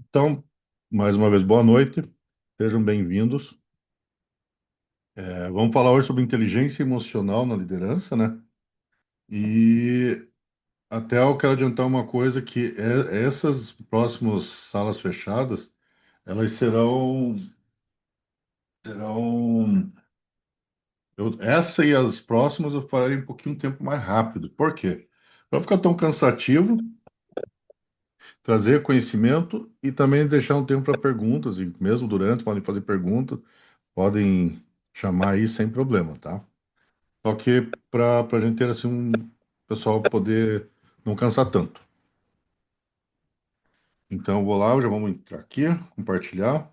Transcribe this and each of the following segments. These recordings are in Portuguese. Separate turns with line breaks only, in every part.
Então, mais uma vez, boa noite, sejam bem-vindos. Vamos falar hoje sobre inteligência emocional na liderança, né? E até eu quero adiantar uma coisa que essas próximas salas fechadas, elas serão, essa e as próximas eu farei um pouquinho de tempo mais rápido. Por quê? Para ficar tão cansativo, trazer conhecimento e também deixar um tempo para perguntas, e mesmo durante, podem fazer perguntas, podem chamar aí sem problema, tá? Só que para a gente ter assim um pessoal poder não cansar tanto. Então, eu vou lá, já vamos entrar aqui, compartilhar.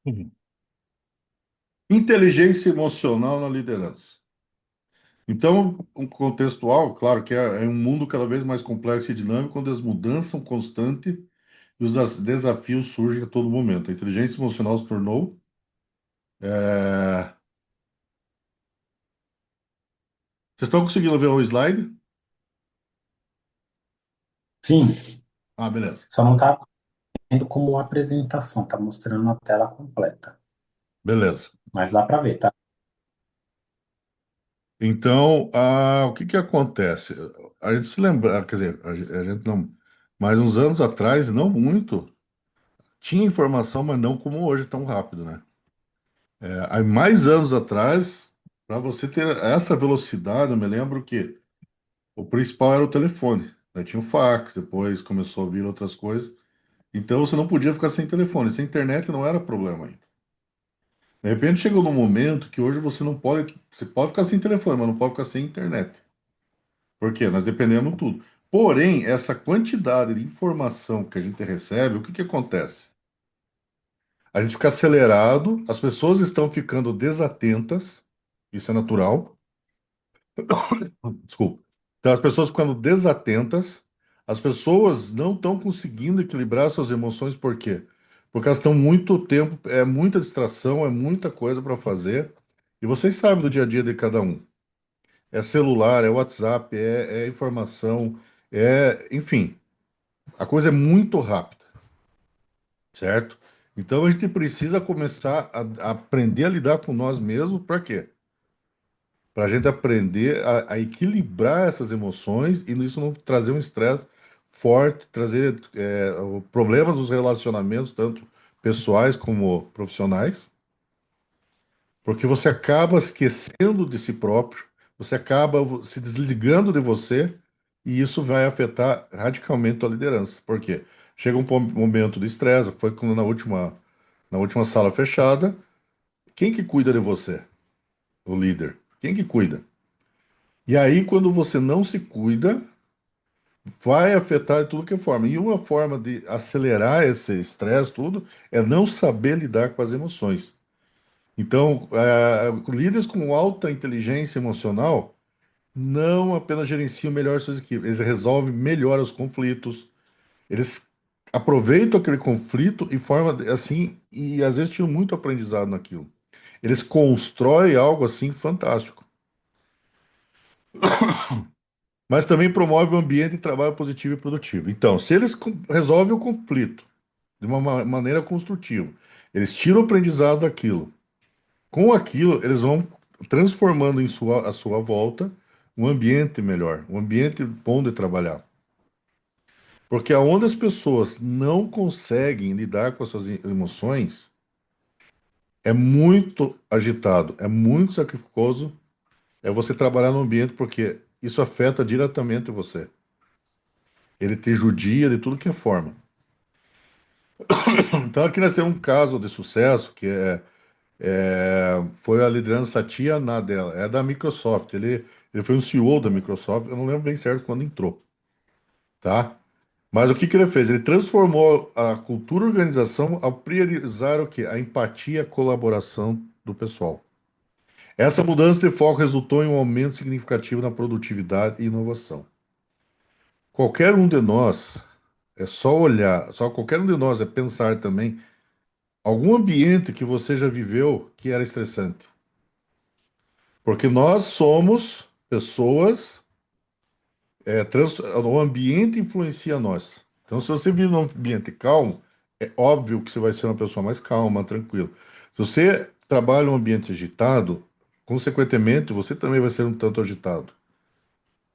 Uhum. Inteligência emocional na liderança. Então, um contextual, claro que é um mundo cada vez mais complexo e dinâmico, onde as mudanças são constantes e os desafios surgem a todo momento. A inteligência emocional se tornou. é, Vocês estão conseguindo ver o slide?
Sim,
Ah, beleza.
só não está vendo como uma apresentação, está mostrando a tela completa.
Beleza.
Mas dá para ver, tá?
Então, o que que acontece? A gente se lembra, quer dizer, a gente não, mais uns anos atrás, não muito, tinha informação, mas não como hoje, tão rápido, né? Há mais anos atrás, para você ter essa velocidade, eu me lembro que o principal era o telefone. Daí tinha o fax, depois começou a vir outras coisas. Então você não podia ficar sem telefone, sem internet não era problema ainda. De repente chegou num momento que hoje você não pode, você pode ficar sem telefone, mas não pode ficar sem internet. Por quê? Nós dependemos tudo. Porém, essa quantidade de informação que a gente recebe, o que que acontece? A gente fica acelerado, as pessoas estão ficando desatentas, isso é natural. Desculpa. Então, as pessoas ficando desatentas, as pessoas não estão conseguindo equilibrar suas emoções, por quê? Porque elas estão muito tempo, é muita distração, é muita coisa para fazer, e vocês sabem do dia a dia de cada um. É celular, é WhatsApp, é informação, enfim, a coisa é muito rápida, certo? Então a gente precisa começar a aprender a lidar com nós mesmos, para quê? Para a gente aprender a equilibrar essas emoções e isso não trazer um estresse forte, trazer problemas nos relacionamentos, tanto pessoais como profissionais. Porque você acaba esquecendo de si próprio, você acaba se desligando de você, e isso vai afetar radicalmente a liderança. Por quê? Chega um momento de estresse, foi como na última sala fechada, quem que cuida de você? O líder. Quem que cuida? E aí, quando você não se cuida, vai afetar de tudo que é forma. E uma forma de acelerar esse estresse, tudo, é não saber lidar com as emoções. Então, líderes com alta inteligência emocional não apenas gerenciam melhor suas equipes, eles resolvem melhor os conflitos, eles aproveitam aquele conflito e formam assim, e às vezes tiram muito aprendizado naquilo. Eles constroem algo assim fantástico, mas também promovem um ambiente de trabalho positivo e produtivo. Então, se eles resolvem o conflito de uma maneira construtiva, eles tiram o aprendizado daquilo. Com aquilo, eles vão transformando a sua volta um ambiente melhor, um ambiente bom de trabalhar. Porque aonde as pessoas não conseguem lidar com as suas emoções, é muito agitado, é muito sacrificoso, é você trabalhar no ambiente porque isso afeta diretamente você. Ele te judia de tudo que é forma. Então aqui nós temos um caso de sucesso que foi a liderança Satya Nadella, é da Microsoft. Ele foi um CEO da Microsoft, eu não lembro bem certo quando entrou, tá? Mas o que que ele fez? Ele transformou a cultura da organização ao priorizar o quê? A empatia e a colaboração do pessoal. Essa mudança de foco resultou em um aumento significativo na produtividade e inovação. Qualquer um de nós, É só olhar, só qualquer um de nós é pensar também algum ambiente que você já viveu que era estressante. Porque nós somos pessoas, o ambiente influencia nós. Então, se você vive num ambiente calmo, é óbvio que você vai ser uma pessoa mais calma, tranquila. Se você trabalha em um ambiente agitado, consequentemente, você também vai ser um tanto agitado.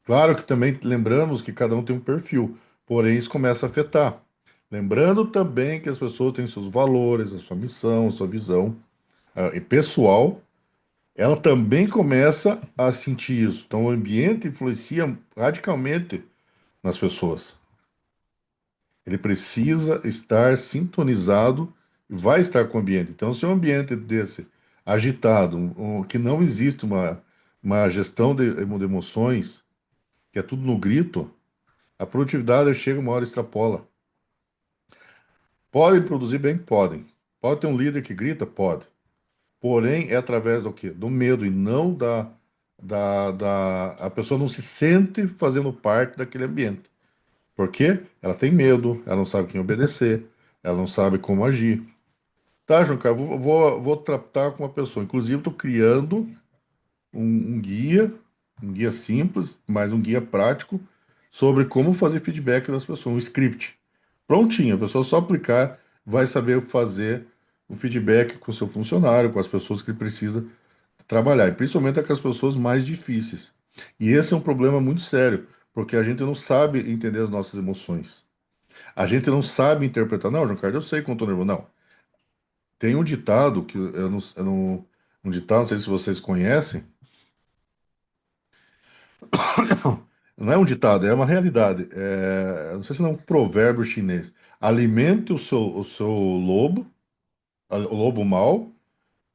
Claro que também lembramos que cada um tem um perfil, porém isso começa a afetar. Lembrando também que as pessoas têm seus valores, a sua missão, a sua visão, e pessoal, ela também começa a sentir isso. Então o ambiente influencia radicalmente nas pessoas. Ele precisa estar sintonizado e vai estar com o ambiente. Então, se é um ambiente desse agitado, que não existe uma gestão de emoções, que é tudo no grito, a produtividade chega uma hora e extrapola. Podem produzir bem? Podem. Pode ter um líder que grita? Pode. Porém, é através do quê? Do medo e não A pessoa não se sente fazendo parte daquele ambiente. Por quê? Ela tem medo, ela não sabe quem obedecer, ela não sabe como agir. Tá, João Carlos, vou tratar com uma pessoa. Inclusive, estou criando um guia, um guia simples, mas um guia prático sobre como fazer feedback das pessoas, um script. Prontinho, a pessoa só aplicar, vai saber fazer o feedback com o seu funcionário, com as pessoas que ele precisa trabalhar, e principalmente com as pessoas mais difíceis. E esse é um problema muito sério, porque a gente não sabe entender as nossas emoções. A gente não sabe interpretar. Não, João Carlos, eu sei quando estou nervoso. Não. Tem um ditado que um ditado, não sei se vocês conhecem. Não é um ditado, é uma realidade. Não sei se não é um provérbio chinês. Alimente o seu lobo, o lobo mau,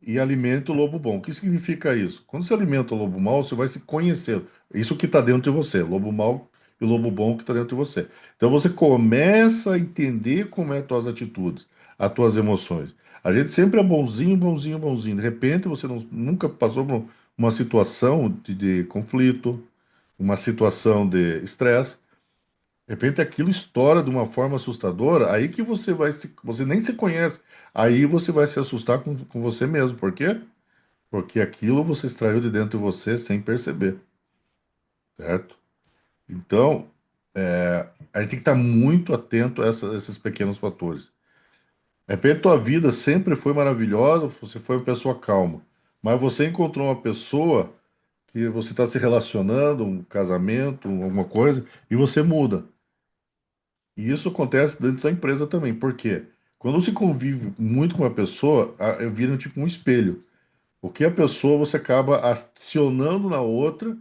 e alimente o lobo bom. O que significa isso? Quando você alimenta o lobo mau, você vai se conhecer. Isso que está dentro de você, o lobo mau e o lobo bom que está dentro de você. Então você começa a entender como é as tuas atitudes, as tuas emoções. A gente sempre é bonzinho, bonzinho, bonzinho. De repente você nunca passou por uma situação de conflito, uma situação de estresse. De repente aquilo estoura de uma forma assustadora, aí que você nem se conhece. Aí você vai se assustar com você mesmo. Por quê? Porque aquilo você extraiu de dentro de você sem perceber, certo? Então, a gente tem que estar muito atento a esses pequenos fatores. De repente, tua vida sempre foi maravilhosa, você foi uma pessoa calma, mas você encontrou uma pessoa que você está se relacionando, um casamento, alguma coisa, e você muda. E isso acontece dentro da empresa também. Por quê? Quando você convive muito com uma pessoa, vira tipo um espelho. O que a pessoa você acaba acionando na outra,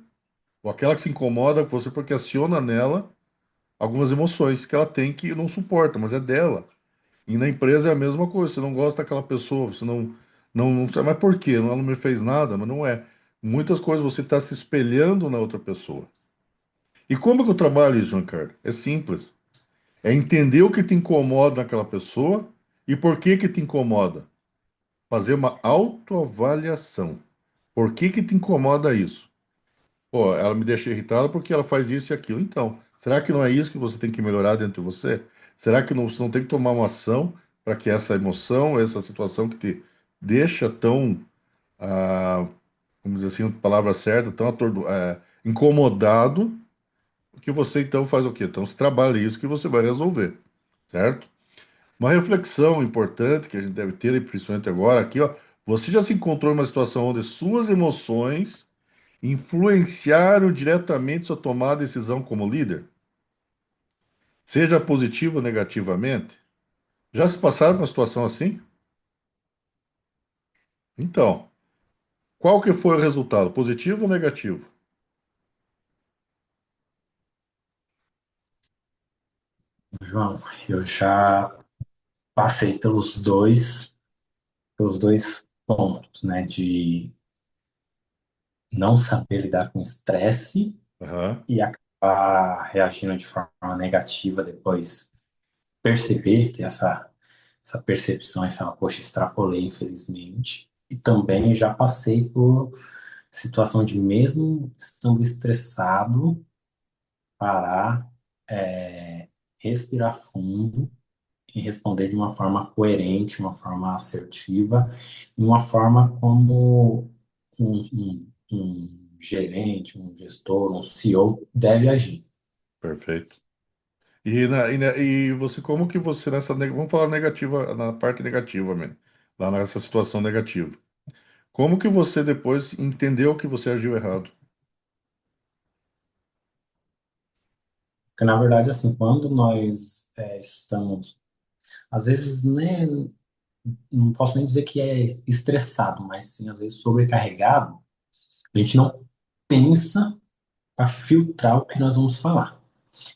ou aquela que se incomoda com você porque aciona nela algumas emoções que ela tem que não suporta, mas é dela. E na empresa é a mesma coisa. Você não gosta daquela pessoa, você não sabe, mas por quê? Ela não me fez nada, mas não é. Muitas coisas você está se espelhando na outra pessoa. E como que eu trabalho isso, João Carlos? É simples. É entender o que te incomoda naquela pessoa e por que que te incomoda. Fazer uma autoavaliação. Por que que te incomoda isso? Pô, ela me deixa irritado porque ela faz isso e aquilo. Então, será que não é isso que você tem que melhorar dentro de você? Será que você não tem que tomar uma ação para que essa emoção, essa situação que te deixa tão, vamos dizer assim, a palavra certa, tão incomodado, que você então faz o quê? Então, se trabalha isso que você vai resolver, certo? Uma reflexão importante que a gente deve ter, e principalmente agora, aqui, ó, você já se encontrou em uma situação onde suas emoções influenciaram diretamente sua tomada de decisão como líder, seja positivo ou negativamente? Já se passaram por uma situação assim? Então, qual que foi o resultado, positivo ou negativo?
João, eu já passei pelos dois pontos, né? De não saber lidar com estresse
Aham.
e acabar reagindo de forma negativa depois. Perceber, ter essa percepção e falar, poxa, extrapolei, infelizmente. E também já passei por situação de mesmo estando estressado, parar, respirar fundo e responder de uma forma coerente, uma forma assertiva, e uma forma como um gerente, um gestor, um CEO deve agir.
Perfeito. E você, como que você vamos falar negativa, na parte negativa mesmo, lá nessa situação negativa. Como que você depois entendeu que você agiu errado?
Porque, na verdade, assim, quando nós estamos, às vezes, né, não posso nem dizer que é estressado, mas sim, às vezes, sobrecarregado, a gente não pensa para filtrar o que nós vamos falar.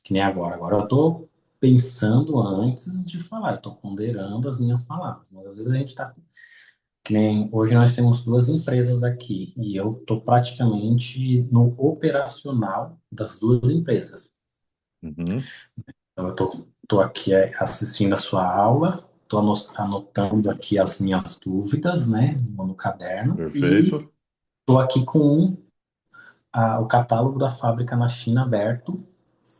Que nem agora. Agora eu estou pensando antes de falar, eu estou ponderando as minhas palavras. Mas às vezes a gente está. Que nem hoje nós temos duas empresas aqui e eu estou praticamente no operacional das duas empresas.
Uhum,
Então eu tô aqui assistindo a sua aula, estou anotando aqui as minhas dúvidas, né, no caderno, e
perfeito,
estou aqui com o catálogo da fábrica na China aberto,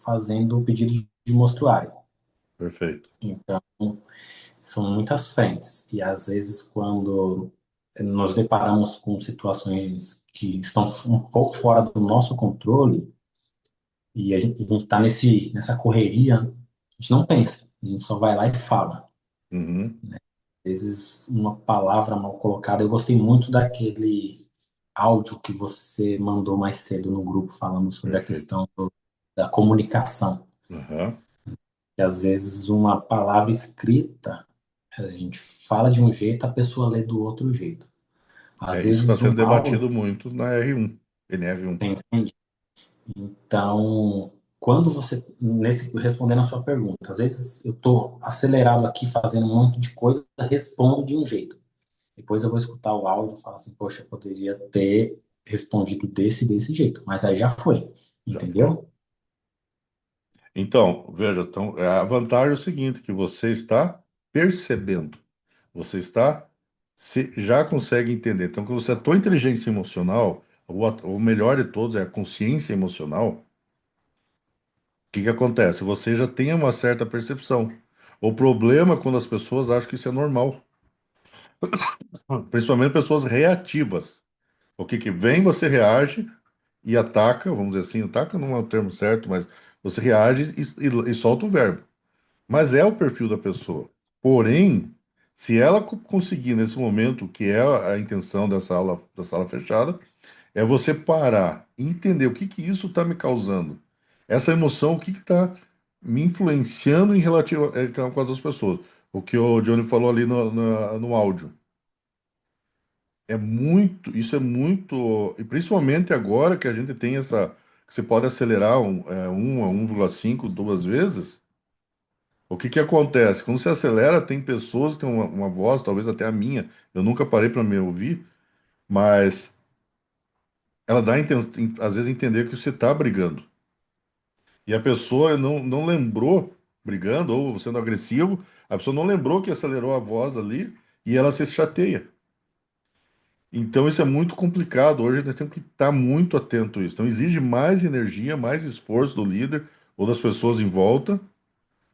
fazendo o pedido de mostruário.
perfeito.
Então, são muitas frentes. E às vezes, quando nos deparamos com situações que estão um pouco fora do nosso controle, e a gente está nessa correria, a gente não pensa, a gente só vai lá e fala.
Uhum,
Às vezes, uma palavra mal colocada. Eu gostei muito daquele áudio que você mandou mais cedo no grupo falando sobre a
perfeito.
questão da comunicação.
Aham.
Que às vezes uma palavra escrita, a gente fala de um jeito, a pessoa lê do outro jeito. Às
É, isso está
vezes um
sendo
áudio,
debatido muito na R1, NR1.
você entende? Então, quando você, respondendo a sua pergunta, às vezes eu estou acelerado aqui fazendo um monte de coisa, respondo de um jeito. Depois eu vou escutar o áudio e falar assim, poxa, eu poderia ter respondido desse jeito, mas aí já foi,
Já foi.
entendeu?
Então, veja, então, a vantagem é o seguinte, que você está percebendo, você está, já consegue entender. Então, quando você a tua inteligência emocional, o melhor de todos é a consciência emocional, o que que acontece? Você já tem uma certa percepção. O problema é quando as pessoas acham que isso é normal, principalmente pessoas reativas. O que que vem, você reage e ataca, vamos dizer assim, ataca não é o termo certo, mas você reage e solta o verbo. Mas é o perfil da pessoa. Porém, se ela conseguir nesse momento, que é a intenção dessa aula, da sala fechada, é você parar, entender o que que isso está me causando. Essa emoção, o que que está me influenciando em relativo com as outras pessoas. O que o Johnny falou ali no áudio. Isso é muito, e principalmente agora que a gente tem que você pode acelerar 1 a 1,5 duas vezes. O que que acontece? Quando você acelera, tem pessoas que têm uma voz, talvez até a minha, eu nunca parei para me ouvir, mas ela dá às vezes entender que você está brigando. E a pessoa não lembrou brigando ou sendo agressivo, a pessoa não lembrou que acelerou a voz ali e ela se chateia. Então isso é muito complicado. Hoje nós temos que estar muito atento a isso. Então exige mais energia, mais esforço do líder ou das pessoas em volta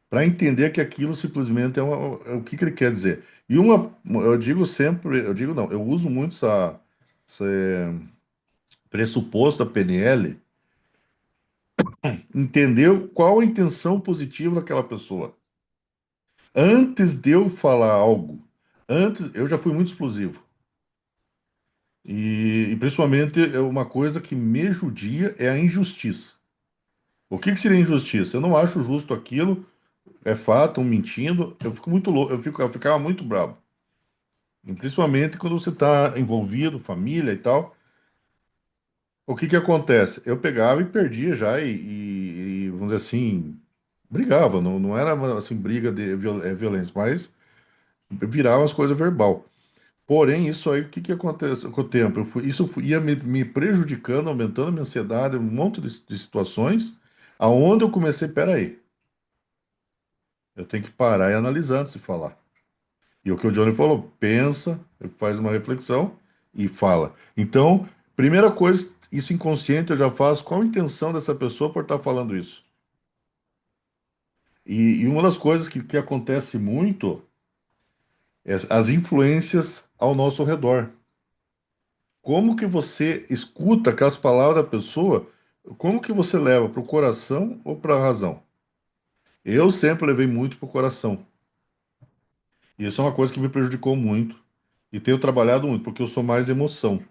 para entender que aquilo simplesmente é o que que ele quer dizer. E eu digo sempre, eu digo não, eu uso muito esse pressuposto da PNL, entender qual a intenção positiva daquela pessoa. Antes de eu falar algo, antes eu já fui muito explosivo. E principalmente é uma coisa que me judia é a injustiça. O que que seria injustiça? Eu não acho justo aquilo, é fato, estão mentindo. Eu fico muito louco, eu ficava muito bravo. E principalmente quando você está envolvido, família e tal. O que que acontece? Eu pegava e perdia já vamos dizer assim, brigava. Não era assim briga de violência, mas virava as coisas verbal. Porém, isso aí, o que que acontece com o tempo? Ia me prejudicando, aumentando a minha ansiedade, um monte de situações, aonde eu comecei, peraí, eu tenho que parar e analisar antes de falar. E o que o Johnny falou, pensa, faz uma reflexão e fala. Então, primeira coisa, isso inconsciente eu já faço, qual a intenção dessa pessoa por estar falando isso? E uma das coisas que acontece muito é as influências ao nosso redor. Como que você escuta aquelas palavras da pessoa? Como que você leva para o coração ou para a razão? Eu sempre levei muito para o coração. E isso é uma coisa que me prejudicou muito. E tenho trabalhado muito, porque eu sou mais emoção.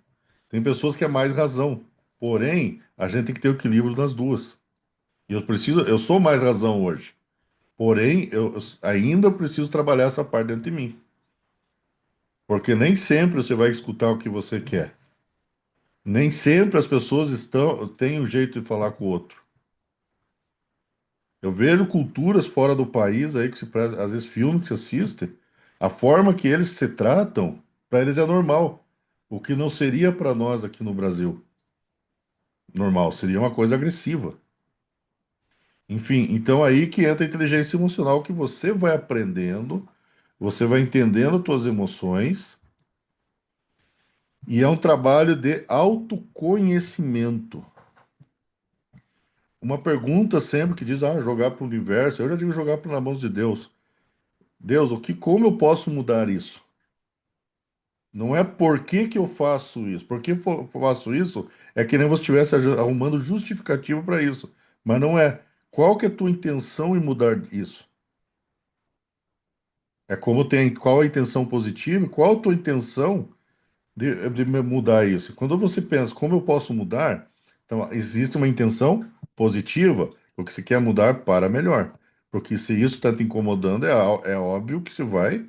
Tem pessoas que é mais razão. Porém, a gente tem que ter o equilíbrio das duas. E eu sou mais razão hoje. Porém, eu ainda preciso trabalhar essa parte dentro de mim. Porque nem sempre você vai escutar o que você quer. Nem sempre as pessoas têm um jeito de falar com o outro. Eu vejo culturas fora do país aí que às vezes filmes que se assistem, a forma que eles se tratam, para eles é normal. O que não seria para nós aqui no Brasil normal, seria uma coisa agressiva. Enfim, então aí que entra a inteligência emocional que você vai aprendendo, você vai entendendo as suas emoções, e é um trabalho de autoconhecimento. Uma pergunta sempre que diz, jogar para o universo, eu já digo jogar para nas mãos de Deus. Deus, como eu posso mudar isso? Não é por que que eu faço isso. Por que faço isso é que nem você estivesse arrumando justificativo para isso. Mas não é. Qual que é a tua intenção em mudar isso? É como tem, qual a intenção positiva e qual a tua intenção de mudar isso. Quando você pensa, como eu posso mudar? Então, existe uma intenção positiva, o que você quer mudar para melhor. Porque se isso está te incomodando, é óbvio que você vai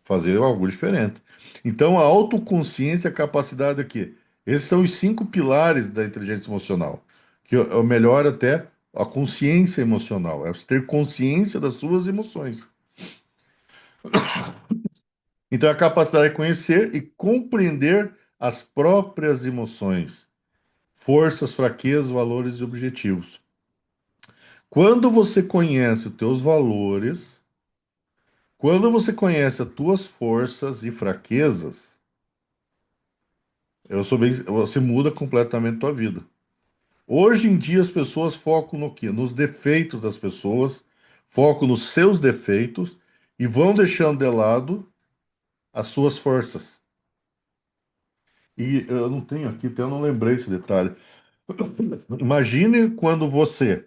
fazer algo diferente. Então, a autoconsciência, a capacidade aqui. Esses são os 5 pilares da inteligência emocional, que é o melhor até a consciência emocional, é você ter consciência das suas emoções. Então, é a capacidade de conhecer e compreender as próprias emoções, forças, fraquezas, valores e objetivos. Quando você conhece os teus valores, quando você conhece as tuas forças e fraquezas, você muda completamente a tua vida. Hoje em dia as pessoas focam no quê? Nos defeitos das pessoas, focam nos seus defeitos e vão deixando de lado as suas forças. E eu não tenho aqui, até eu não lembrei esse detalhe. Imagine quando você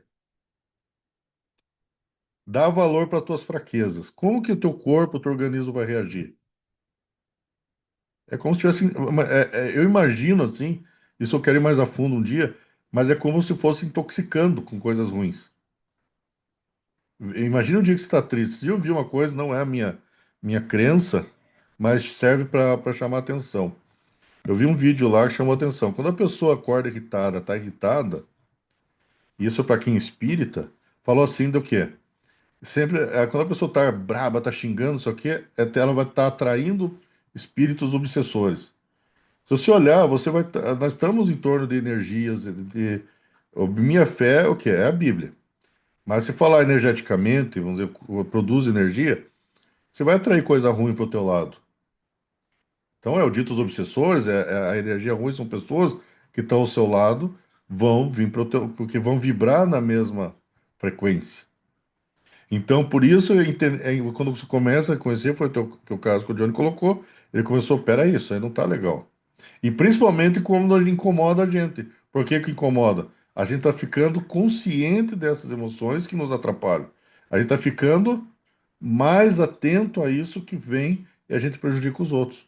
dá valor para as tuas fraquezas. Como que o teu corpo, o teu organismo vai reagir? É como se tivesse. Eu imagino assim, isso eu quero ir mais a fundo um dia, mas é como se fosse intoxicando com coisas ruins. Imagina o dia que você está triste. Se eu vi uma coisa, não é a minha crença, mas serve para chamar atenção. Eu vi um vídeo lá que chamou atenção. Quando a pessoa acorda irritada, está irritada, isso para quem é espírita, falou assim do quê? Sempre, quando a pessoa está braba, está xingando, isso aqui, ela vai estar atraindo espíritos obsessores. Se você olhar, nós estamos em torno de energias, minha fé é o quê? É a Bíblia. Mas se falar energeticamente, vamos dizer, produz energia, você vai atrair coisa ruim para o teu lado. Então, é o dito os obsessores, a energia ruim são pessoas que estão ao seu lado, vão vir para o teu, porque vão vibrar na mesma frequência. Então, por isso, quando você começa a conhecer, foi o teu caso que o Johnny colocou, ele começou, peraí, isso aí não tá legal. E principalmente quando ele incomoda a gente. Por que que incomoda? A gente está ficando consciente dessas emoções que nos atrapalham. A gente está ficando mais atento a isso que vem e a gente prejudica os outros,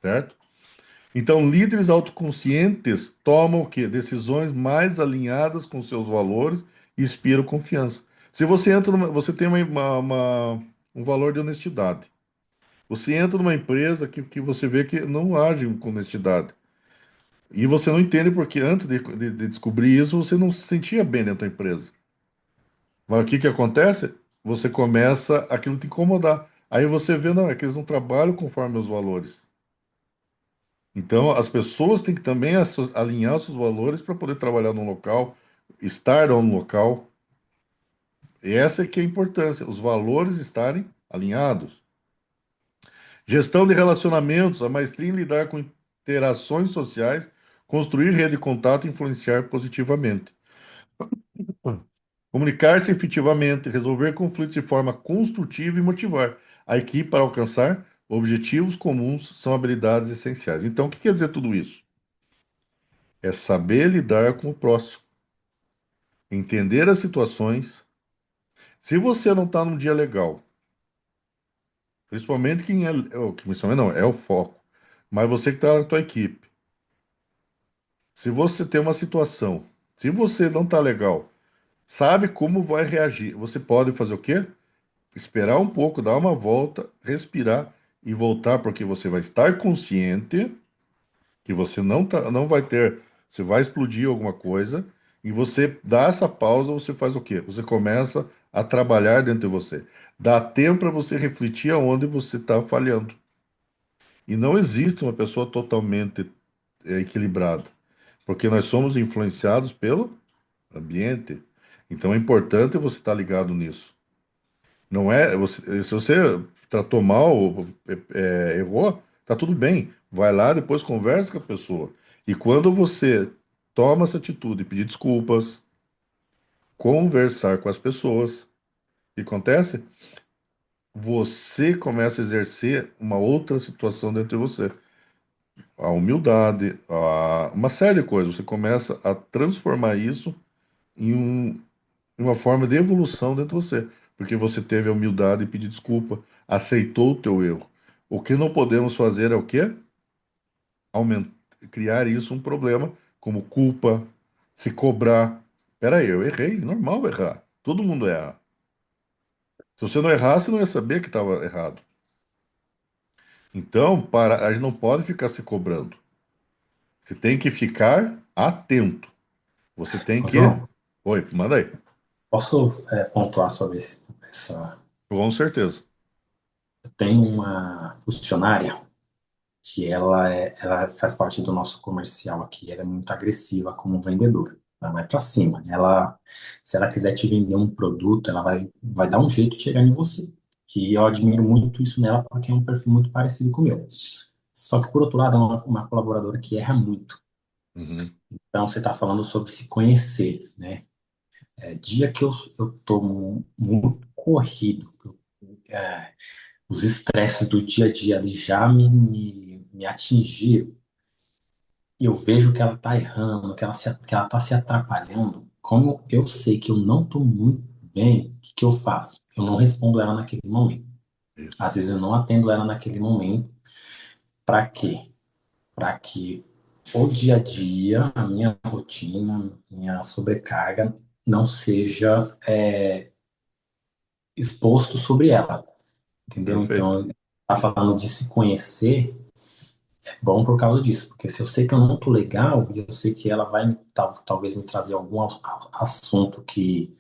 certo? Então, líderes autoconscientes tomam o quê? Decisões mais alinhadas com seus valores e inspiram confiança. Se você você tem um valor de honestidade. Você entra numa empresa que você vê que não age com honestidade. E você não entende porque antes de descobrir isso, você não se sentia bem dentro da empresa. Mas o que que acontece? Você começa aquilo te incomodar. Aí você vê, não, é que eles não trabalham conforme os valores. Então, as pessoas têm que também alinhar seus valores para poder trabalhar no local, estar no local. E essa é que é a importância, os valores estarem alinhados. Gestão de relacionamentos, a maestria em lidar com interações sociais, construir rede de contato e influenciar positivamente. Comunicar-se efetivamente, resolver conflitos de forma construtiva e motivar a equipe para alcançar objetivos comuns são habilidades essenciais. Então, o que quer dizer tudo isso? É saber lidar com o próximo, entender as situações. Se você não está num dia legal, principalmente quem é, principalmente não, é o foco, mas você que está na tua equipe, se você tem uma situação, se você não está legal, sabe como vai reagir, você pode fazer o quê? Esperar um pouco, dar uma volta, respirar e voltar, porque você vai estar consciente que você não vai ter, você vai explodir alguma coisa, e você dá essa pausa, você faz o quê? Você começa a trabalhar dentro de você. Dá tempo para você refletir aonde você está falhando. E não existe uma pessoa totalmente equilibrada, porque nós somos influenciados pelo ambiente. Então é importante você estar ligado nisso. Não é, se você tratou mal, errou, tá tudo bem. Vai lá, depois conversa com a pessoa. E quando você toma essa atitude, pedir desculpas, conversar com as pessoas, o que acontece? Você começa a exercer uma outra situação dentro de você. A humildade, uma série de coisas. Você começa a transformar isso em uma forma de evolução dentro de você, porque você teve a humildade de pedir desculpa, aceitou o teu erro. O que não podemos fazer é o quê? Aumentar, criar isso um problema, como culpa, se cobrar. Peraí, eu errei, normal errar. Todo mundo erra. Se você não errasse, você não ia saber que estava errado. Então, a gente não pode ficar se cobrando. Você tem que ficar atento. Você tem
Ô,
que.
João,
Oi, manda aí.
posso pontuar sobre essa...
Com certeza.
Eu tenho uma funcionária que ela faz parte do nosso comercial aqui. Ela é muito agressiva como vendedora. Ela vai para cima. Se ela quiser te vender um produto, ela vai dar um jeito de chegar em você. Que eu admiro muito isso nela, porque é um perfil muito parecido com o meu. Só que, por outro lado, é uma colaboradora que erra muito.
Uhum.
Então, você está falando sobre se conhecer, né? Dia que eu tô muito corrido, é, os estresses do dia a dia ali já me atingiram, e eu vejo que ela tá errando, que ela tá se atrapalhando. Como eu sei que eu não tô muito bem, o que que eu faço? Eu não respondo ela naquele momento.
Isso.
Às vezes eu não atendo ela naquele momento. Para quê? Para que o dia a dia, a minha rotina, minha sobrecarga não seja exposto sobre ela. Entendeu?
Perfeito.
Então, tá falando de se conhecer é bom por causa disso, porque se eu sei que eu não tô legal, e eu sei que ela vai talvez me trazer algum assunto que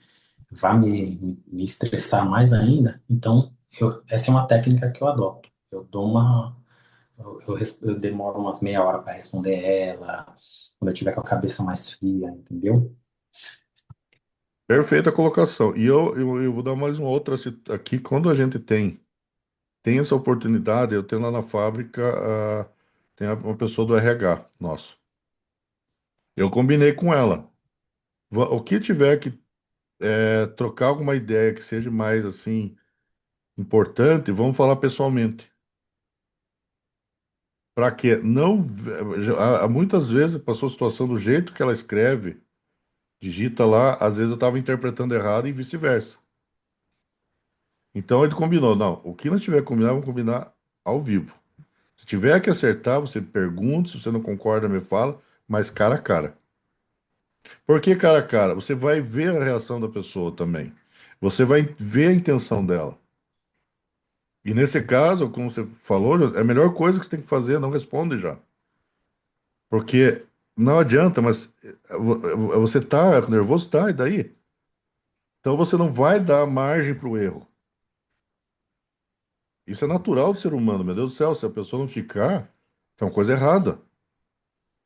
vai me estressar mais ainda, então essa é uma técnica que eu adoto. Eu dou uma. Eu demoro umas meia hora para responder ela, quando eu tiver com a cabeça mais fria, entendeu?
Perfeita colocação. E eu vou dar mais uma outra aqui. Quando a gente tem essa oportunidade, eu tenho lá na fábrica, tem uma pessoa do RH nosso. Eu combinei com ela. O que tiver que trocar alguma ideia que seja mais assim importante, vamos falar pessoalmente. Para quê? Não, muitas vezes passou a situação do jeito que ela escreve, digita lá, às vezes eu estava interpretando errado e vice-versa. Então ele combinou, não, o que nós tiver combinado, vamos combinar ao vivo. Se tiver que acertar, você pergunta, se você não concorda, me fala, mas cara a cara. Por que cara a cara? Você vai ver a reação da pessoa também. Você vai ver a intenção dela. E nesse caso, como você falou, é a melhor coisa que você tem que fazer, não responde já. Porque não adianta, mas você tá nervoso, tá, e daí? Então você não vai dar margem para o erro. Isso é natural do ser humano, meu Deus do céu, se a pessoa não ficar, tem uma coisa errada.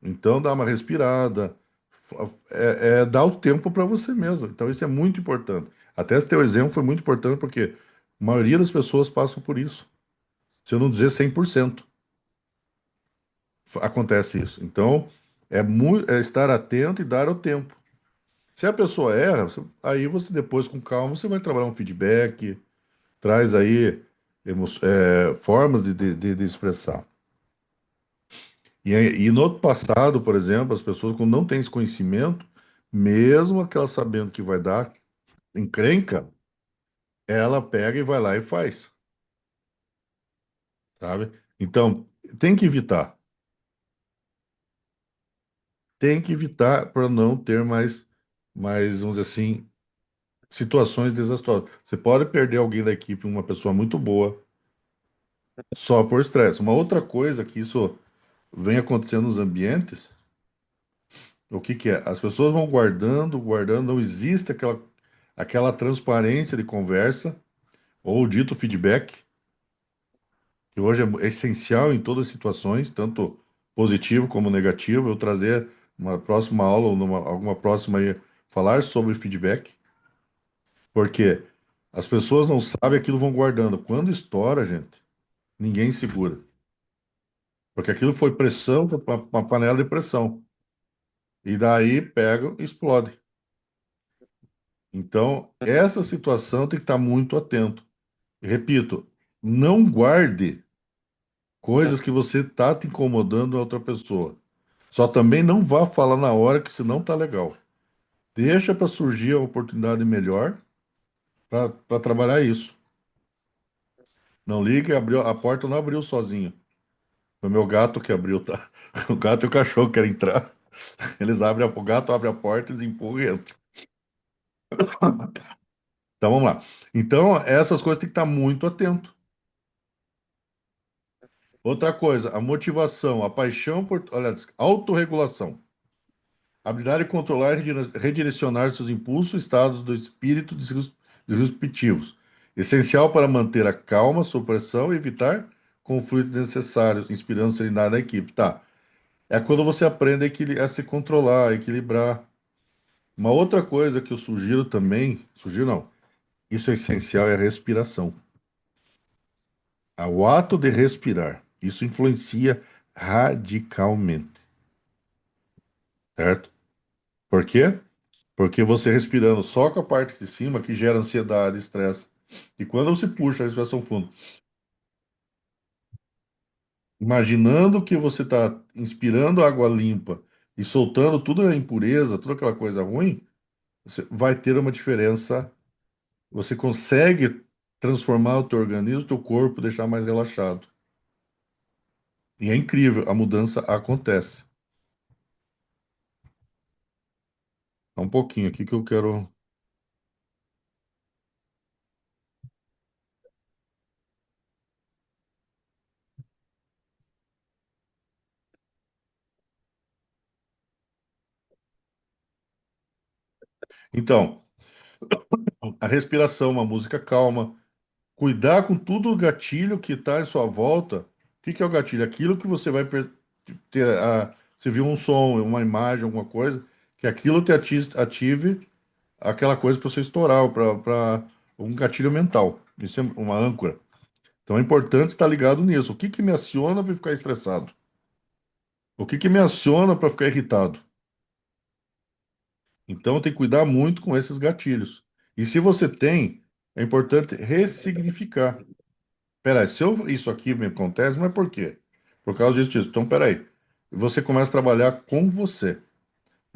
Então dá uma respirada, dá o tempo para você mesmo. Então isso é muito importante. Até esse teu exemplo foi muito importante porque a maioria das pessoas passam por isso. Se eu não dizer 100%, acontece isso. Então é estar atento e dar o tempo. Se a pessoa erra, aí você depois, com calma, você vai trabalhar um feedback, traz aí formas de expressar. E no passado, por exemplo, as pessoas, quando não têm esse conhecimento, mesmo aquela sabendo que vai dar encrenca, ela pega e vai lá e faz, sabe? Então, tem que evitar. Tem que evitar para não ter mais, vamos dizer assim, situações desastrosas. Você pode perder alguém da equipe, uma pessoa muito boa, só por estresse. Uma outra coisa que isso vem acontecendo nos ambientes, o que que é? As pessoas vão guardando, guardando, não existe aquela transparência de conversa ou dito feedback, que hoje é essencial em todas as situações, tanto positivo como negativo. Eu trazer uma próxima aula ou alguma próxima aí, falar sobre feedback, porque as pessoas não sabem aquilo, vão guardando. Quando estoura, gente, ninguém segura. Porque aquilo foi pressão, foi uma panela de pressão. E daí pega e explode. Então, essa situação tem que estar muito atento. E repito, não guarde coisas que você está te incomodando a outra pessoa. Só também não vá falar na hora que senão tá legal. Deixa para surgir a oportunidade melhor para trabalhar isso. Não ligue, abriu a porta, não abriu sozinho. Foi meu gato que abriu, tá? O gato e o cachorro querem entrar. Eles abrem o gato abre a porta, eles empurram e entra. Então vamos lá. Então, essas coisas tem que estar muito atento. Outra coisa, a motivação, a paixão por, olha, autorregulação. Habilidade de controlar e redirecionar seus impulsos, estados do espírito disruptivos. Essencial para manter a calma, supressão e evitar conflitos desnecessários, inspirando serenidade da equipe. Tá. É quando você aprende a se controlar, a equilibrar. Uma outra coisa que eu sugiro também, sugiro não, isso é essencial, é a respiração. O ato de respirar, isso influencia radicalmente, certo? Por quê? Porque você respirando só com a parte de cima que gera ansiedade, estresse. E quando você puxa a respiração fundo, imaginando que você está inspirando água limpa e soltando toda a impureza, toda aquela coisa ruim, você vai ter uma diferença. Você consegue transformar o teu organismo, o teu corpo, deixar mais relaxado. E é incrível, a mudança acontece. Só um pouquinho aqui que eu quero. Então, a respiração, uma música calma, cuidar com tudo o gatilho que está em sua volta. O que que é o gatilho? Aquilo que você vai ter. Você viu um som, uma imagem, alguma coisa, que aquilo te ative aquela coisa para você estourar, para um gatilho mental. Isso é uma âncora. Então é importante estar ligado nisso. O que que me aciona para ficar estressado? O que que me aciona para ficar irritado? Então tem que cuidar muito com esses gatilhos. E se você tem, é importante ressignificar. Peraí, se isso aqui me acontece, mas por quê? Por causa disso. Então, peraí. Você começa a trabalhar com você.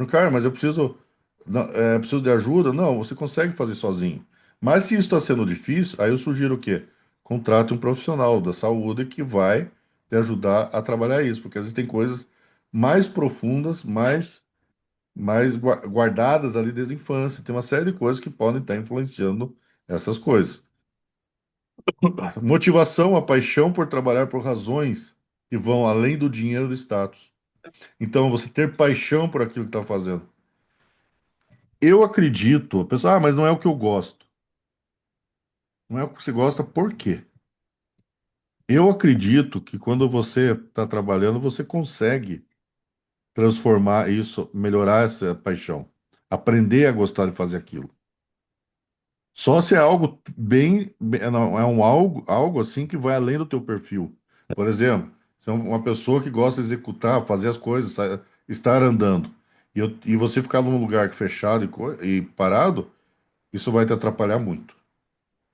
Cara, mas eu preciso, não, preciso de ajuda? Não, você consegue fazer sozinho. Mas se isso está sendo difícil, aí eu sugiro o quê? Contrate um profissional da saúde que vai te ajudar a trabalhar isso, porque às vezes tem coisas mais profundas, mais guardadas ali desde a infância. Tem uma série de coisas que podem estar influenciando essas coisas. Motivação, a paixão por trabalhar por razões que vão além do dinheiro e do status. Então, você ter paixão por aquilo que está fazendo. Eu acredito, a pessoa, mas não é o que eu gosto. Não é o que você gosta, por quê? Eu acredito que quando você está trabalhando, você consegue transformar isso, melhorar essa paixão, aprender a gostar de fazer aquilo. Só se é algo não, é algo assim que vai além do teu perfil. Por exemplo, se é uma pessoa que gosta de executar, fazer as coisas, estar andando. E você ficar num lugar fechado e parado, isso vai te atrapalhar muito.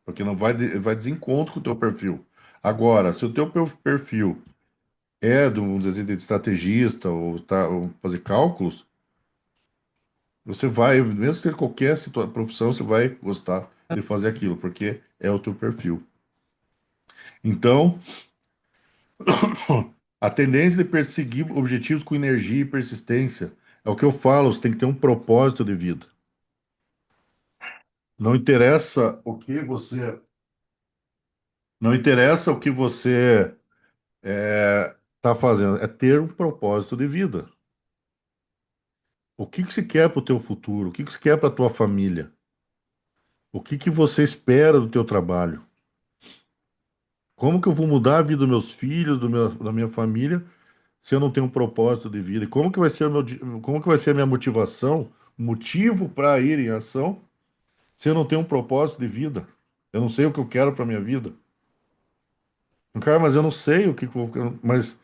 Porque não vai, vai desencontro com o teu perfil. Agora, se o teu perfil é de um de estrategista ou fazer cálculos, você vai, mesmo ter qualquer profissão, você vai gostar de fazer aquilo, porque é o teu perfil. Então, a tendência de perseguir objetivos com energia e persistência é o que eu falo, você tem que ter um propósito de vida. Não interessa o que você, não interessa o que você está fazendo, é ter um propósito de vida. O que que você quer para o teu futuro? O que que você quer para a tua família? O que que você espera do teu trabalho? Como que eu vou mudar a vida dos meus filhos, da minha família, se eu não tenho um propósito de vida? E como que vai ser como que vai ser a minha motivação, motivo para ir em ação, se eu não tenho um propósito de vida? Eu não sei o que eu quero para minha vida. Cara, mas eu não sei o que que eu vou, mas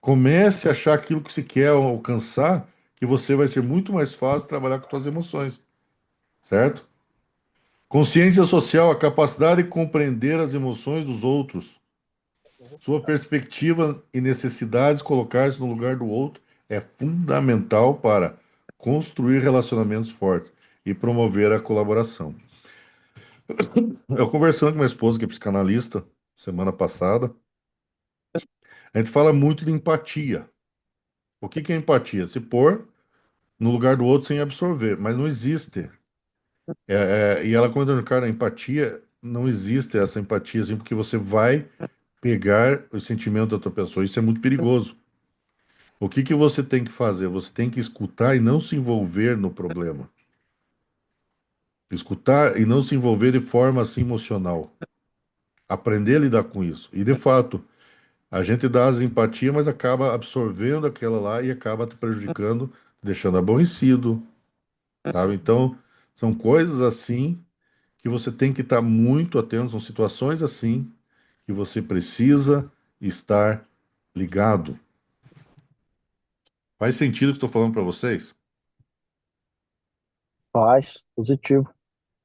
comece a achar aquilo que você quer alcançar, que você vai ser muito mais fácil trabalhar com suas emoções, certo? Consciência social, a capacidade de compreender as emoções dos outros, sua perspectiva e necessidades, colocar-se no lugar do outro é fundamental para construir relacionamentos fortes e promover a colaboração. Eu conversando com minha esposa, que é psicanalista, semana passada, a gente fala muito de empatia. O que que é empatia? Se pôr no lugar do outro sem absorver, mas não existe. E ela comentando, cara, a empatia, não existe essa empatia, assim, porque você vai pegar o sentimento da outra pessoa. Isso é muito perigoso. O que que você tem que fazer? Você tem que escutar e não se envolver no problema. Escutar e não se envolver de forma assim emocional. Aprender a lidar com isso. E de fato, a gente dá as empatia, mas acaba absorvendo aquela lá e acaba te prejudicando, deixando aborrecido, sabe? Então, são coisas assim que você tem que estar muito atento, são situações assim que você precisa estar ligado. Faz sentido o que estou falando para vocês?
Faz, positivo.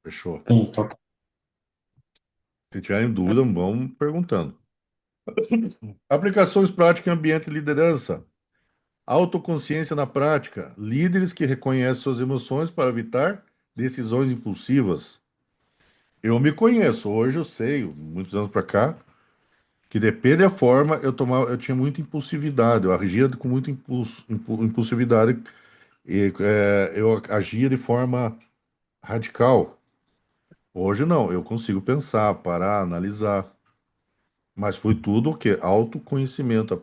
Fechou.
Sim, total.
Se tiverem dúvida, vão perguntando. Aplicações práticas em ambiente de liderança. Autoconsciência na prática. Líderes que reconhecem suas emoções para evitar decisões impulsivas. Eu me conheço, hoje eu sei, muitos anos para cá, que depende da forma eu tinha muita impulsividade, eu agia com muita impulsividade e eu agia de forma radical. Hoje não, eu consigo pensar, parar, analisar. Mas foi tudo o quê? Autoconhecimento,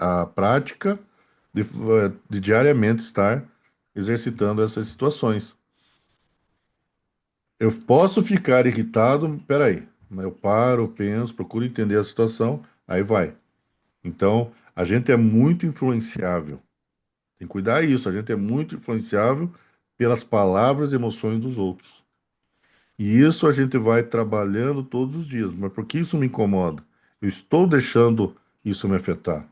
a prática de diariamente estar exercitando essas situações. Eu posso ficar irritado, peraí, mas eu paro, penso, procuro entender a situação, aí vai. Então, a gente é muito influenciável. Tem que cuidar isso, a gente é muito influenciável pelas palavras e emoções dos outros. E isso a gente vai trabalhando todos os dias. Mas por que isso me incomoda? Eu estou deixando isso me afetar.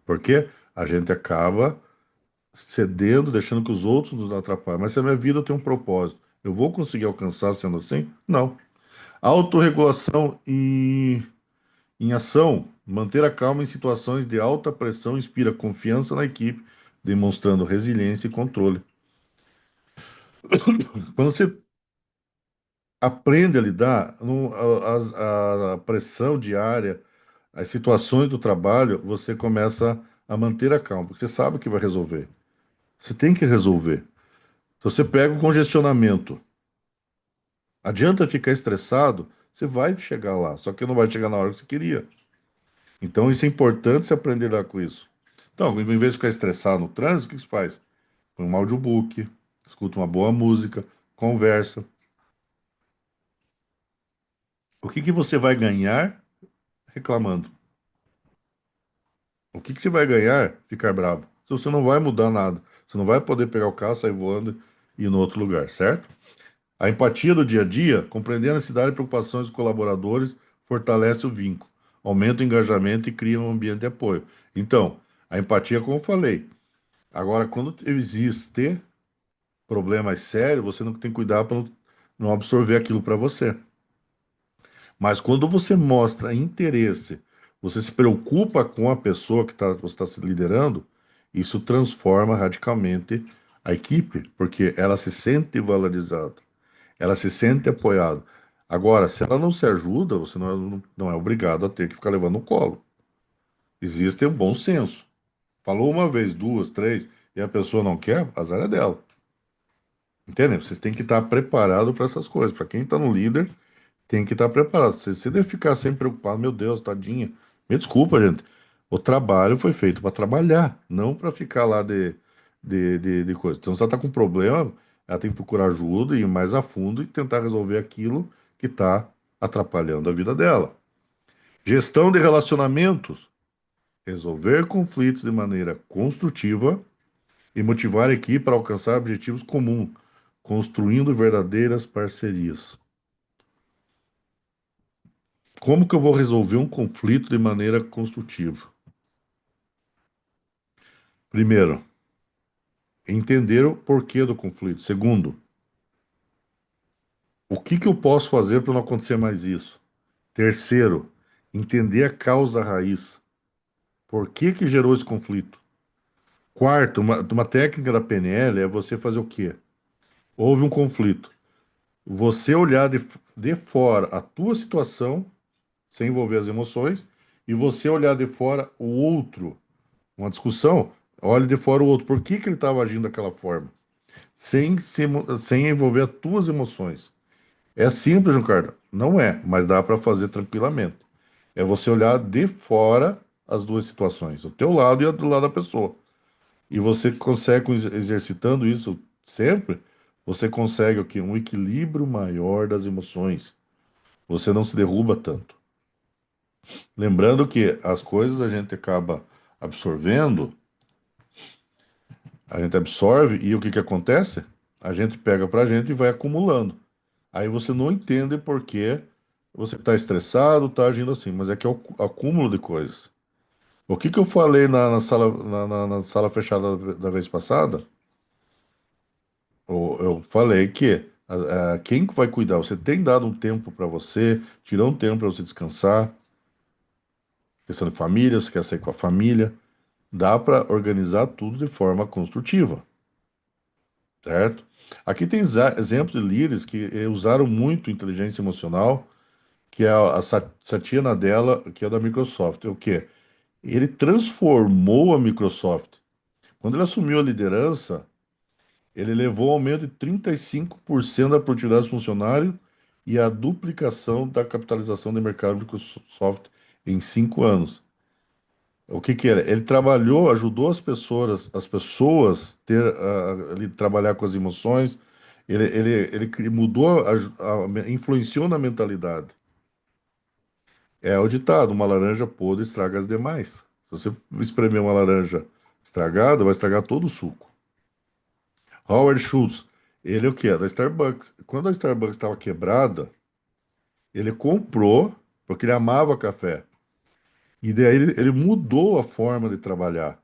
Porque a gente acaba cedendo, deixando que os outros nos atrapalhem. Mas se a minha vida tem um propósito, eu vou conseguir alcançar sendo assim? Não. Autorregulação em ação. Manter a calma em situações de alta pressão inspira confiança na equipe, demonstrando resiliência e controle. Quando você aprende a lidar, a pressão diária, as situações do trabalho, você começa a manter a calma, porque você sabe que vai resolver. Você tem que resolver. Se você pega o congestionamento, adianta ficar estressado, você vai chegar lá, só que não vai chegar na hora que você queria. Então, isso é importante você aprender a lidar com isso. Então, em vez de ficar estressado no trânsito, o que você faz? Põe um audiobook, escuta uma boa música, conversa. O que que você vai ganhar reclamando? O que que você vai ganhar ficar bravo? Se você não vai mudar nada, você não vai poder pegar o carro, sair voando e ir no outro lugar, certo? A empatia do dia a dia, compreender a necessidade e preocupações dos colaboradores, fortalece o vínculo, aumenta o engajamento e cria um ambiente de apoio. Então, a empatia, como eu falei, Agora, quando existe problemas sérios, você não tem cuidado para não absorver aquilo para você. Mas quando você mostra interesse, você se preocupa com a pessoa que você está se liderando, isso transforma radicalmente a equipe, porque ela se sente valorizada, ela se sente apoiada. Agora, se ela não se ajuda, você não é obrigado a ter que ficar levando no colo. Existe um bom senso. Falou uma vez, duas, três, e a pessoa não quer, azar é dela. Entende? Vocês têm que estar preparados para essas coisas. Para quem está no líder, tem que estar preparado. Se você deve ficar sempre preocupado, meu Deus, tadinha. Me desculpa, gente. O trabalho foi feito para trabalhar, não para ficar lá de coisa. Então, se ela está com problema, ela tem que procurar ajuda e ir mais a fundo e tentar resolver aquilo que está atrapalhando a vida dela. Gestão de relacionamentos. Resolver conflitos de maneira construtiva e motivar a equipe para alcançar objetivos comuns, construindo verdadeiras parcerias. Como que eu vou resolver um conflito de maneira construtiva? Primeiro, entender o porquê do conflito. Segundo, o que que eu posso fazer para não acontecer mais isso? Terceiro, entender a causa raiz. Por que que gerou esse conflito? Quarto, uma técnica da PNL é você fazer o quê? Houve um conflito. Você olhar de fora a tua situação, sem envolver as emoções, e você olhar de fora o outro. Uma discussão, olhe de fora o outro. Por que que ele estava agindo daquela forma? Sem envolver as tuas emoções. É simples, Ricardo? Não é, mas dá para fazer tranquilamente. É você olhar de fora as duas situações, o teu lado e do lado da pessoa. E você consegue, exercitando isso sempre, você consegue o quê? Um equilíbrio maior das emoções. Você não se derruba tanto. Lembrando que as coisas a gente acaba absorvendo, a gente absorve e o que que acontece? A gente pega pra gente e vai acumulando. Aí você não entende por que você está estressado, está agindo assim, mas é que é o acúmulo de coisas. O que que eu falei na sala, na sala fechada da vez passada? Eu falei que quem vai cuidar? Você tem dado um tempo para você, tirou um tempo para você descansar, questão de família, você quer sair com a família, dá para organizar tudo de forma construtiva, certo? Aqui tem exemplos de líderes que usaram muito inteligência emocional, que é a Satya Nadella, que é da Microsoft. O quê? Ele transformou a Microsoft. Quando ele assumiu a liderança, ele levou ao aumento de 35% da produtividade dos funcionários e a duplicação da capitalização de mercado da Microsoft em 5 anos. O que que era? Ele trabalhou, ajudou as pessoas ele trabalhar com as emoções. Mudou, influenciou na mentalidade. É o ditado, uma laranja podre estraga as demais. Se você espremer uma laranja estragada, vai estragar todo o suco. Howard Schultz, ele é o quê? Da Starbucks. Quando a Starbucks estava quebrada, ele comprou, porque ele amava café. E daí ele mudou a forma de trabalhar.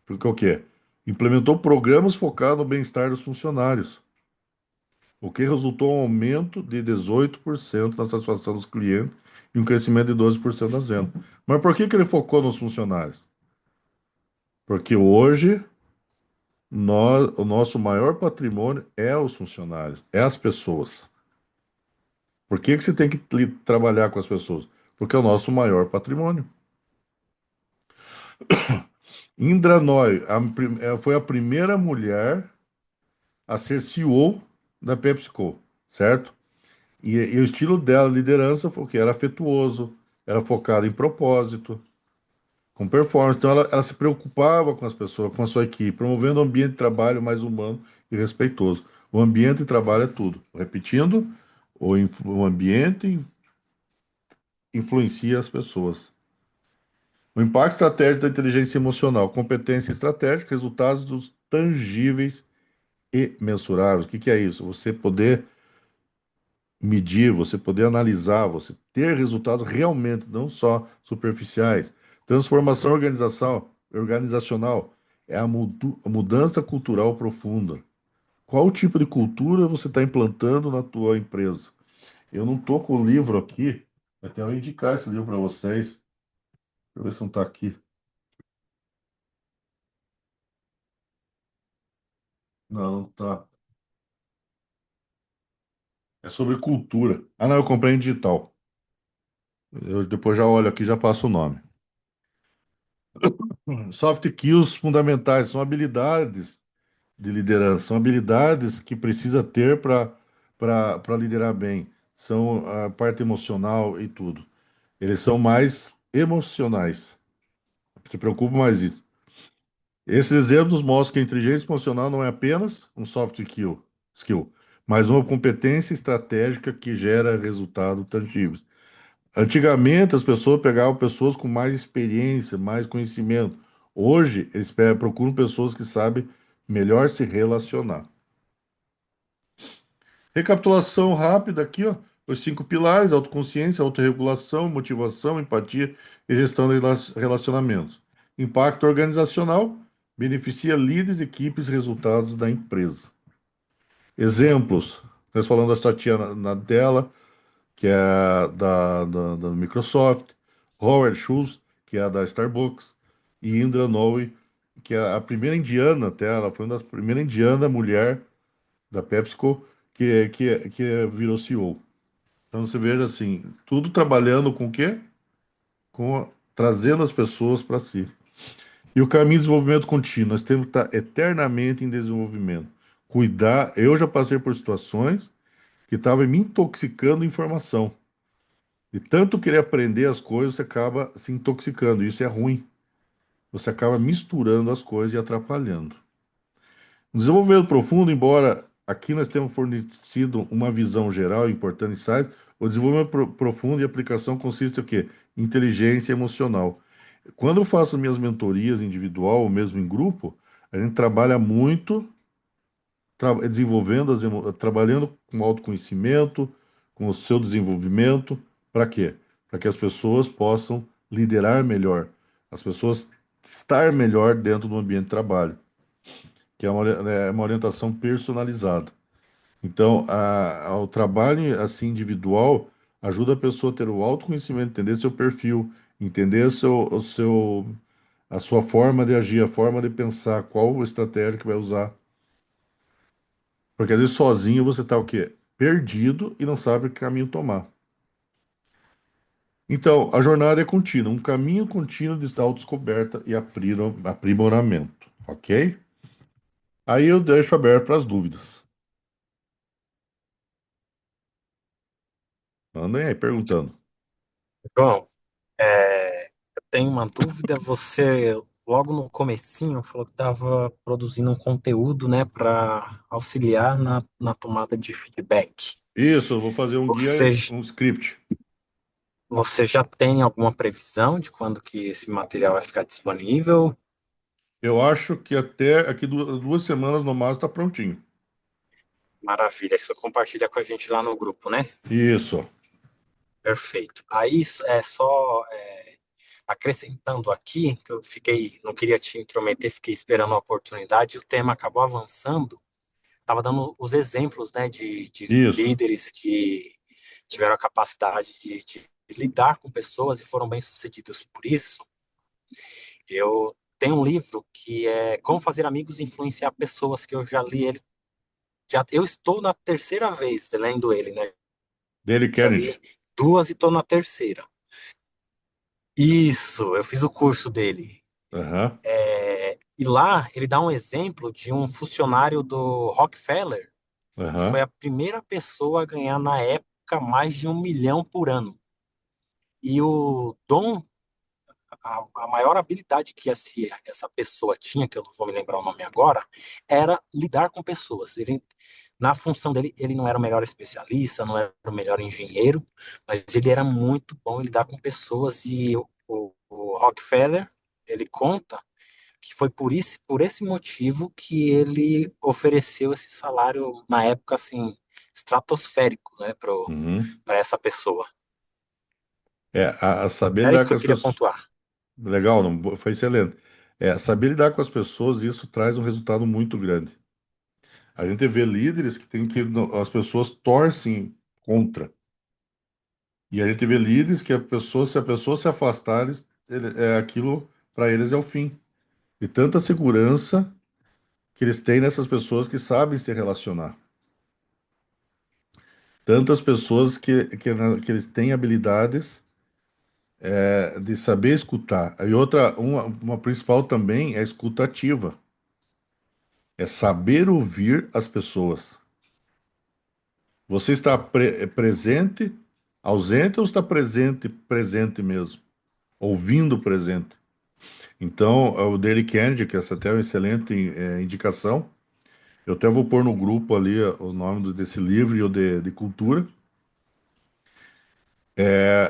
Porque o quê? Implementou programas focados no bem-estar dos funcionários, o que resultou em um aumento de 18% na satisfação dos clientes e um crescimento de 12% nas vendas. Mas por que que ele focou nos funcionários? Porque hoje o nosso maior patrimônio é os funcionários, é as pessoas. Por que que você tem que trabalhar com as pessoas? Porque é o nosso maior patrimônio. Indra Nooyi foi a primeira mulher a ser CEO da PepsiCo, certo? E o estilo dela, liderança, foi o quê? Era afetuoso, era focado em propósito, com performance. Então ela se preocupava com as pessoas, com a sua equipe, promovendo um ambiente de trabalho mais humano e respeitoso. O ambiente de trabalho é tudo. Repetindo, o ambiente influencia as pessoas. O impacto estratégico da inteligência emocional, competência estratégica, resultados dos tangíveis e mensuráveis. O que que é isso? Você poder medir, você poder analisar, você ter resultados realmente, não só superficiais. Transformação organizacional É a mudança cultural profunda. Qual tipo de cultura você está implantando na tua empresa? Eu não tô com o livro aqui, até eu indicar esse livro para vocês. Deixa eu ver se não está aqui. Não, não está. É sobre cultura. Ah, não, eu comprei em digital. Eu depois já olho aqui, já passo o nome. Soft skills fundamentais são habilidades de liderança, são habilidades que precisa ter para liderar bem. São a parte emocional e tudo. Eles são mais emocionais. Se preocupa mais isso. Esses exemplos mostram que a inteligência emocional não é apenas um skill, mas uma competência estratégica que gera resultados tangíveis. Antigamente, as pessoas pegavam pessoas com mais experiência, mais conhecimento. Hoje, eles procuram pessoas que sabem melhor se relacionar. Recapitulação rápida aqui, ó. Os cinco pilares: autoconsciência, autorregulação, motivação, empatia e gestão de relacionamentos. Impacto organizacional: beneficia líderes, equipes e resultados da empresa. Exemplos: nós falamos da Tatiana Nadella, que é da Microsoft, Howard Schultz, que é da Starbucks, e Indra Nooyi, que é a primeira indiana, até ela foi uma das primeiras indianas mulher da PepsiCo que virou CEO. Então você veja assim, tudo trabalhando com o quê? Trazendo as pessoas para si. E o caminho de desenvolvimento contínuo, nós temos que estar eternamente em desenvolvimento. Cuidar, eu já passei por situações que estavam me intoxicando em informação. De tanto querer aprender as coisas, você acaba se intoxicando. Isso é ruim. Você acaba misturando as coisas e atrapalhando. No desenvolvimento profundo, embora aqui nós tenhamos fornecido uma visão geral e importante insight, o desenvolvimento profundo e aplicação consiste em o quê? Inteligência emocional. Quando eu faço minhas mentorias individual ou mesmo em grupo, a gente trabalha muito desenvolvendo trabalhando com autoconhecimento, com o seu desenvolvimento, para quê? Para que as pessoas possam liderar melhor, as pessoas estar melhor dentro do ambiente de trabalho, que é uma orientação personalizada. Então, o trabalho assim individual ajuda a pessoa a ter o autoconhecimento, entender seu perfil, entender a sua forma de agir, a forma de pensar, qual estratégia que vai usar. Porque às vezes sozinho você tá o quê? Perdido e não sabe que caminho tomar. Então, a jornada é contínua, um caminho contínuo de autodescoberta e aprimoramento, ok? Aí eu deixo aberto para as dúvidas. Andem aí perguntando.
João, eu tenho uma dúvida. Você, logo no comecinho, falou que estava produzindo um conteúdo, né, para auxiliar na tomada de feedback.
Isso, eu vou fazer um
Você,
guia, um script.
você já tem alguma previsão de quando que esse material vai ficar disponível?
Eu acho que até aqui 2 semanas no máximo está prontinho.
Maravilha. Isso compartilha com a gente lá no grupo, né?
Isso.
Perfeito. Aí é só acrescentando aqui, que eu fiquei, não queria te intrometer, fiquei esperando a oportunidade, o tema acabou avançando. Estava dando os exemplos, né, de
Isso.
líderes que tiveram a capacidade de lidar com pessoas e foram bem-sucedidos por isso. Eu tenho um livro que é Como Fazer Amigos e Influenciar Pessoas, que eu já li ele. Eu estou na terceira vez lendo ele, né?
Dale
Já
Carnegie.
li duas e estou na terceira. Isso, eu fiz o curso dele.
Aham.
E lá ele dá um exemplo de um funcionário do Rockefeller, que foi
Aham.
a primeira pessoa a ganhar na época mais de 1 milhão por ano. E o dom, a maior habilidade que essa pessoa tinha, que eu não vou me lembrar o nome agora, era lidar com pessoas. Ele, na função dele, ele não era o melhor especialista, não era o melhor engenheiro, mas ele era muito bom em lidar com pessoas. E o Rockefeller, ele conta que foi por esse motivo que ele ofereceu esse salário na época assim estratosférico, né,
Uhum.
para essa pessoa.
É, a saber
Era
lidar
isso
com
que eu
as
queria
pessoas.
pontuar.
Legal, não, foi excelente. Saber lidar com as pessoas, isso traz um resultado muito grande. A gente vê líderes que tem que as pessoas torcem contra. E a gente vê líderes que se a pessoa se afastar, aquilo para eles é o fim. E tanta segurança que eles têm nessas pessoas que sabem se relacionar. Tantas pessoas que eles têm habilidades de saber escutar. E outra, uma principal também é a escuta ativa. É saber ouvir as pessoas. Você está presente, ausente ou está presente, presente mesmo? Ouvindo presente. Então, o Dale Carnegie, que essa até é uma excelente indicação, eu até vou pôr no grupo ali o nome desse livro e o de cultura.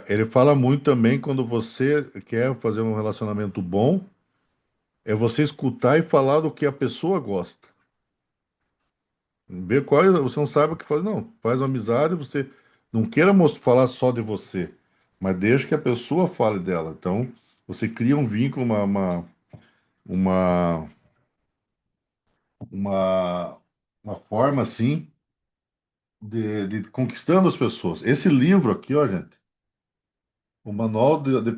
Ele fala muito também quando você quer fazer um relacionamento bom, é você escutar e falar do que a pessoa gosta. Ver qual, você não sabe o que fazer, não. Faz uma amizade, você não queira falar só de você, mas deixa que a pessoa fale dela. Então, você cria um vínculo, uma, uma, uma forma assim de conquistando as pessoas. Esse livro aqui, ó, gente, o Manual de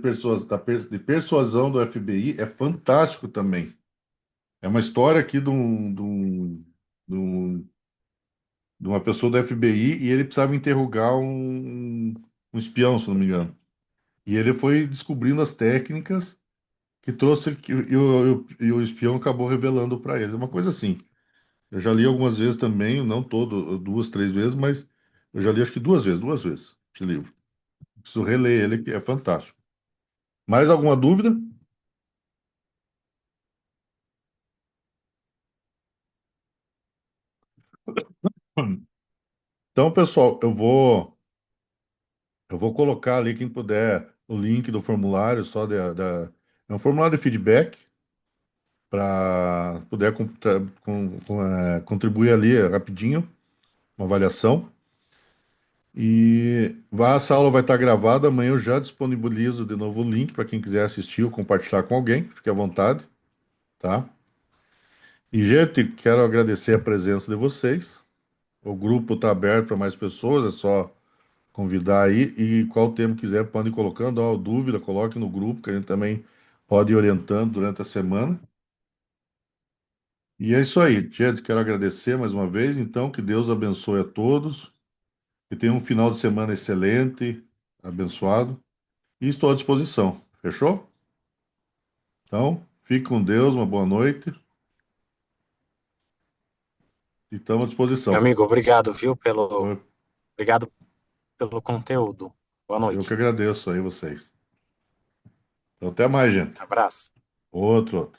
Persuasão do FBI é fantástico também. É uma história aqui de um- de uma pessoa do FBI e ele precisava interrogar um espião, se não me engano. E ele foi descobrindo as técnicas que trouxe e o espião acabou revelando para ele. Uma coisa assim. Eu já li algumas vezes também, não todo, duas, três vezes, mas eu já li acho que duas vezes esse livro. Preciso reler ele, que é fantástico. Mais alguma dúvida? Então, pessoal, eu vou colocar ali, quem puder, o link do formulário, é um formulário de feedback para poder contribuir ali rapidinho, uma avaliação. Essa aula vai estar gravada, amanhã eu já disponibilizo de novo o link para quem quiser assistir ou compartilhar com alguém, fique à vontade, tá? E, gente, quero agradecer a presença de vocês. O grupo está aberto para mais pessoas, é só convidar aí. E qual tema quiser, pode ir colocando. Ó, dúvida, coloque no grupo, que a gente também pode ir orientando durante a semana. E é isso aí, gente. Quero agradecer mais uma vez. Então, que Deus abençoe a todos. Que tenham um final de semana excelente, abençoado. E estou à disposição. Fechou? Então, fique com Deus, uma boa noite. E estamos à
Meu
disposição.
amigo, obrigado, viu,
Eu
obrigado pelo conteúdo. Boa
eu que
noite.
agradeço aí vocês. Então, até mais, gente.
Abraço.
Outro.